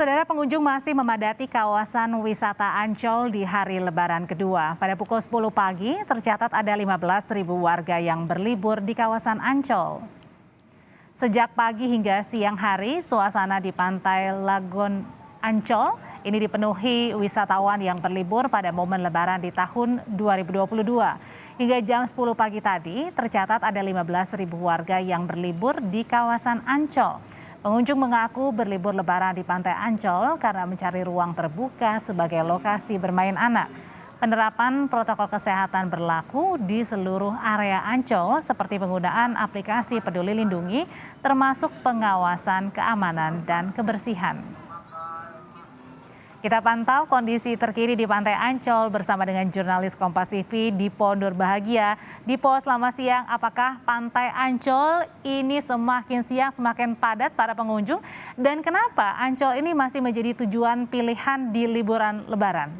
Saudara, pengunjung masih memadati kawasan wisata Ancol di hari Lebaran kedua. Pada pukul 10 pagi, tercatat ada 15.000 warga yang berlibur di kawasan Ancol. Sejak pagi hingga siang hari, suasana di pantai Lagon Ancol ini dipenuhi wisatawan yang berlibur pada momen Lebaran di tahun 2022. Hingga jam 10 pagi tadi, tercatat ada 15.000 warga yang berlibur di kawasan Ancol. Pengunjung mengaku berlibur Lebaran di Pantai Ancol karena mencari ruang terbuka sebagai lokasi bermain anak. Penerapan protokol kesehatan berlaku di seluruh area Ancol seperti penggunaan aplikasi Peduli Lindungi termasuk pengawasan keamanan dan kebersihan. Kita pantau kondisi terkini di Pantai Ancol bersama dengan jurnalis Kompas TV Dipo Nurbahagia. Dipo, selamat siang. Apakah Pantai Ancol ini semakin siang semakin padat para pengunjung? Dan kenapa Ancol ini masih menjadi tujuan pilihan di liburan Lebaran?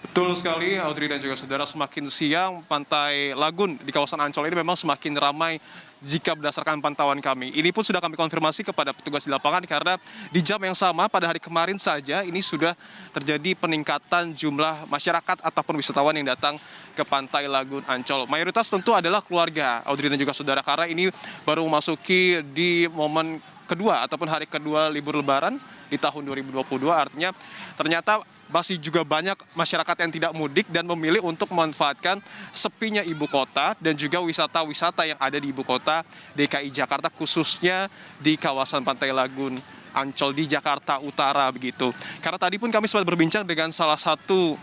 Betul sekali, Audrey dan juga saudara, semakin siang Pantai Lagun di kawasan Ancol ini memang semakin ramai jika berdasarkan pantauan kami. Ini pun sudah kami konfirmasi kepada petugas di lapangan karena di jam yang sama pada hari kemarin saja ini sudah terjadi peningkatan jumlah masyarakat ataupun wisatawan yang datang ke Pantai Lagun Ancol. Mayoritas tentu adalah keluarga, Audrey dan juga saudara, karena ini baru memasuki di momen kedua ataupun hari kedua libur Lebaran di tahun 2022, artinya ternyata masih juga banyak masyarakat yang tidak mudik dan memilih untuk memanfaatkan sepinya ibu kota dan juga wisata-wisata yang ada di ibu kota DKI Jakarta, khususnya di kawasan Pantai Lagun Ancol di Jakarta Utara begitu. Karena tadi pun kami sempat berbincang dengan salah satu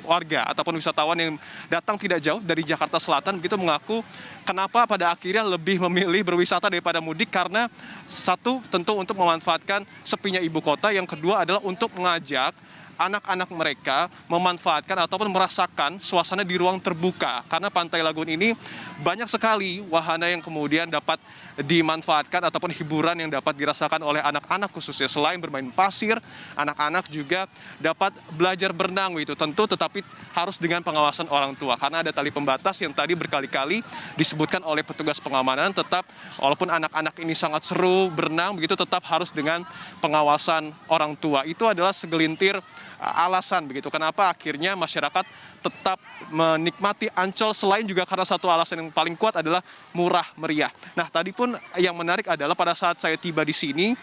warga ataupun wisatawan yang datang tidak jauh dari Jakarta Selatan begitu, mengaku kenapa pada akhirnya lebih memilih berwisata daripada mudik, karena satu tentu untuk memanfaatkan sepinya ibu kota, yang kedua adalah untuk mengajak anak-anak mereka memanfaatkan ataupun merasakan suasana di ruang terbuka. Karena Pantai Lagun ini banyak sekali wahana yang kemudian dapat dimanfaatkan ataupun hiburan yang dapat dirasakan oleh anak-anak khususnya. Selain bermain pasir, anak-anak juga dapat belajar berenang itu tentu, tetapi harus dengan pengawasan orang tua. Karena ada tali pembatas yang tadi berkali-kali disebutkan oleh petugas pengamanan, tetap walaupun anak-anak ini sangat seru berenang begitu, tetap harus dengan pengawasan orang tua. Itu adalah segelintir alasan begitu kenapa akhirnya masyarakat tetap menikmati Ancol, selain juga karena satu alasan yang paling kuat adalah murah meriah. Nah, tadi pun yang menarik adalah pada saat saya tiba di sini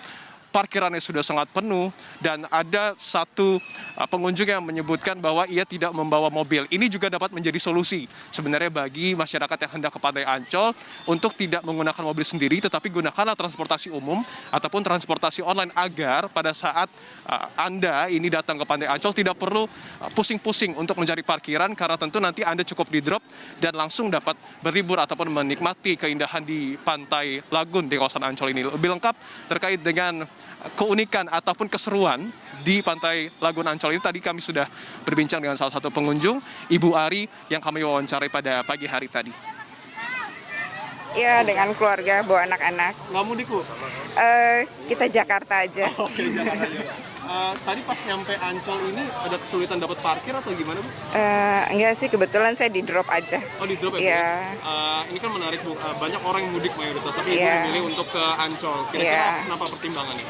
parkirannya sudah sangat penuh dan ada satu pengunjung yang menyebutkan bahwa ia tidak membawa mobil. Ini juga dapat menjadi solusi sebenarnya bagi masyarakat yang hendak ke Pantai Ancol untuk tidak menggunakan mobil sendiri, tetapi gunakanlah transportasi umum ataupun transportasi online agar pada saat Anda ini datang ke Pantai Ancol tidak perlu pusing-pusing untuk mencari parkiran, karena tentu nanti Anda cukup di drop dan langsung dapat berlibur ataupun menikmati keindahan di Pantai Lagun di kawasan Ancol ini. Lebih lengkap terkait dengan keunikan ataupun keseruan di Pantai Lagun Ancol ini tadi kami sudah berbincang dengan salah satu pengunjung, Ibu Ari, yang kami wawancarai pada pagi hari tadi. Ya, dengan keluarga, bawa anak-anak. Nggak mudik, Bu? Kita Jakarta aja. Oke, Jakarta aja. Tadi pas nyampe Ancol ini ada kesulitan dapat parkir atau gimana, Bu? Enggak sih, kebetulan saya di drop aja. Oh, di drop ya, Bu? Iya. Ini kan menarik, Bu. Banyak orang yang mudik mayoritas, tapi Ibu memilih untuk ke Ancol. Kira-kira kenapa pertimbangannya?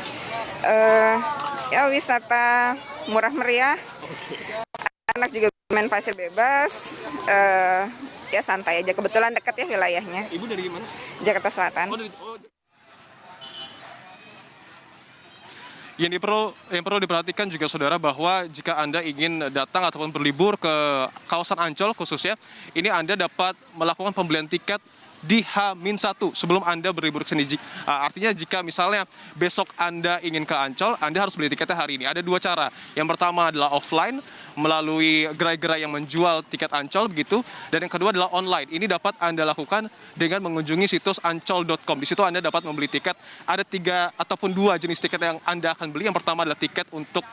Ya, wisata murah meriah. Anak juga main pasir bebas. Ya, santai aja. Kebetulan dekat ya wilayahnya. Ibu dari mana? Jakarta Selatan. Yang perlu diperhatikan juga saudara, bahwa jika Anda ingin datang ataupun berlibur ke kawasan Ancol khususnya, ini Anda dapat melakukan pembelian tiket di H-1 sebelum Anda berlibur ke sini. Artinya jika misalnya besok Anda ingin ke Ancol, Anda harus beli tiketnya hari ini. Ada dua cara. Yang pertama adalah offline melalui gerai-gerai yang menjual tiket Ancol begitu, dan yang kedua adalah online. Ini dapat Anda lakukan dengan mengunjungi situs ancol.com. Di situ Anda dapat membeli tiket. Ada 3 ataupun 2 jenis tiket yang Anda akan beli. Yang pertama adalah tiket untuk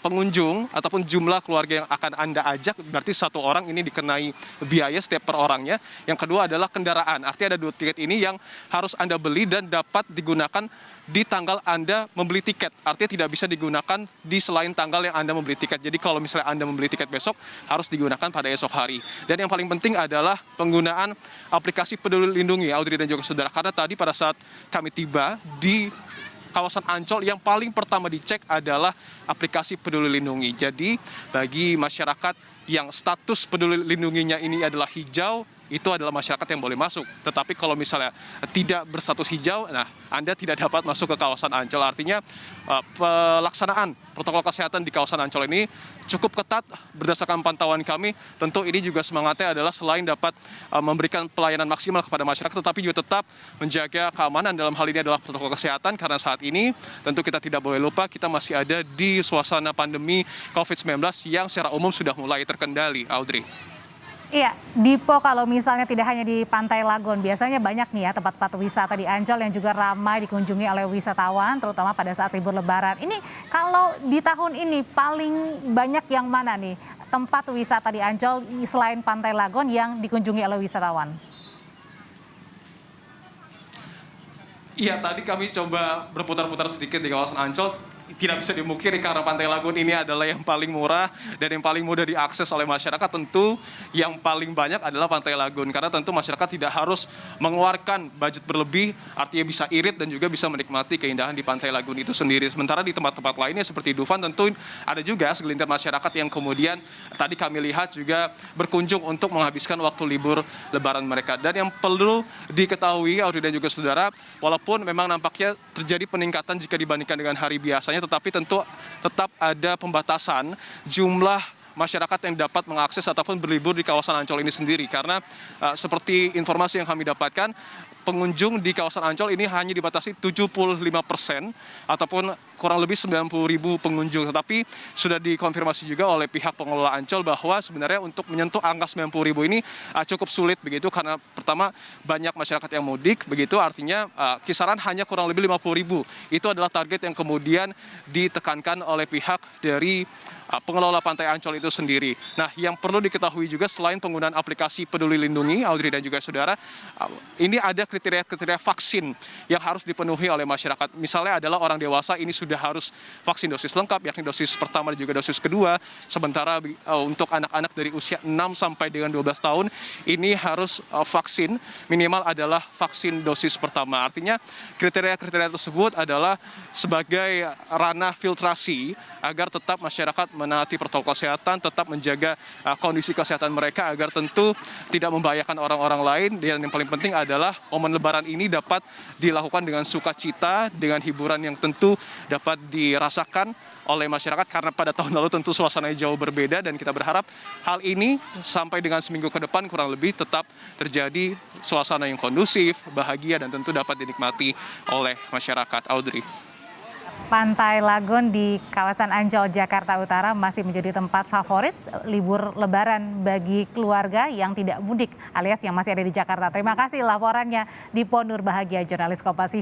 pengunjung ataupun jumlah keluarga yang akan Anda ajak, berarti satu orang ini dikenai biaya setiap per orangnya. Yang kedua adalah kendaraan. Artinya ada 2 tiket ini yang harus Anda beli dan dapat digunakan di tanggal Anda membeli tiket. Artinya tidak bisa digunakan di selain tanggal yang Anda membeli tiket. Jadi kalau misalnya Anda membeli tiket besok, harus digunakan pada esok hari. Dan yang paling penting adalah penggunaan aplikasi Peduli Lindungi, Audrey dan juga saudara. Karena tadi pada saat kami tiba di kawasan Ancol yang paling pertama dicek adalah aplikasi Peduli Lindungi. Jadi bagi masyarakat yang status peduli lindunginya ini adalah hijau, itu adalah masyarakat yang boleh masuk. Tetapi kalau misalnya tidak berstatus hijau, nah Anda tidak dapat masuk ke kawasan Ancol. Artinya pelaksanaan protokol kesehatan di kawasan Ancol ini cukup ketat berdasarkan pantauan kami. Tentu ini juga semangatnya adalah selain dapat memberikan pelayanan maksimal kepada masyarakat, tetapi juga tetap menjaga keamanan. Dalam hal ini adalah protokol kesehatan, karena saat ini tentu kita tidak boleh lupa kita masih ada di suasana pandemi COVID-19 yang secara umum sudah mulai terkendali, Audrey. Iya, Dipo kalau misalnya tidak hanya di Pantai Lagon, biasanya banyak nih ya tempat-tempat wisata di Ancol yang juga ramai dikunjungi oleh wisatawan, terutama pada saat libur Lebaran. Ini kalau di tahun ini paling banyak yang mana nih tempat wisata di Ancol selain Pantai Lagon yang dikunjungi oleh wisatawan? Iya, tadi kami coba berputar-putar sedikit di kawasan Ancol. Tidak bisa dimungkiri karena Pantai Lagun ini adalah yang paling murah dan yang paling mudah diakses oleh masyarakat. Tentu yang paling banyak adalah Pantai Lagun, karena tentu masyarakat tidak harus mengeluarkan budget berlebih, artinya bisa irit dan juga bisa menikmati keindahan di Pantai Lagun itu sendiri. Sementara di tempat-tempat lainnya seperti Dufan, tentu ada juga segelintir masyarakat yang kemudian tadi kami lihat juga berkunjung untuk menghabiskan waktu libur Lebaran mereka. Dan yang perlu diketahui, Audrey dan juga saudara, walaupun memang nampaknya terjadi peningkatan jika dibandingkan dengan hari biasanya, tetapi tentu tetap ada pembatasan jumlah masyarakat yang dapat mengakses ataupun berlibur di kawasan Ancol ini sendiri. Karena seperti informasi yang kami dapatkan, pengunjung di kawasan Ancol ini hanya dibatasi 75% ataupun kurang lebih 90.000 pengunjung. Tetapi sudah dikonfirmasi juga oleh pihak pengelola Ancol bahwa sebenarnya untuk menyentuh angka 90.000 ini cukup sulit begitu, karena pertama banyak masyarakat yang mudik begitu, artinya kisaran hanya kurang lebih 50.000. Itu adalah target yang kemudian ditekankan oleh pihak dari pengelola Pantai Ancol itu sendiri. Nah, yang perlu diketahui juga selain penggunaan aplikasi Peduli Lindungi, Audrey dan juga saudara, ini ada kriteria-kriteria vaksin yang harus dipenuhi oleh masyarakat. Misalnya adalah orang dewasa ini sudah harus vaksin dosis lengkap, yakni dosis pertama dan juga dosis kedua. Sementara untuk anak-anak dari usia 6 sampai dengan 12 tahun ini harus vaksin minimal adalah vaksin dosis pertama. Artinya kriteria-kriteria tersebut adalah sebagai ranah filtrasi agar tetap masyarakat menaati protokol kesehatan, tetap menjaga kondisi kesehatan mereka agar tentu tidak membahayakan orang-orang lain. Dan yang paling penting adalah momen Lebaran ini dapat dilakukan dengan sukacita, dengan hiburan yang tentu dapat dirasakan oleh masyarakat, karena pada tahun lalu tentu suasananya jauh berbeda, dan kita berharap hal ini sampai dengan seminggu ke depan kurang lebih tetap terjadi suasana yang kondusif, bahagia, dan tentu dapat dinikmati oleh masyarakat. Audrey. Pantai Lagon di kawasan Ancol, Jakarta Utara masih menjadi tempat favorit libur Lebaran bagi keluarga yang tidak mudik alias yang masih ada di Jakarta. Terima kasih laporannya Dipo Nurbahagia, jurnalis Kompas TV.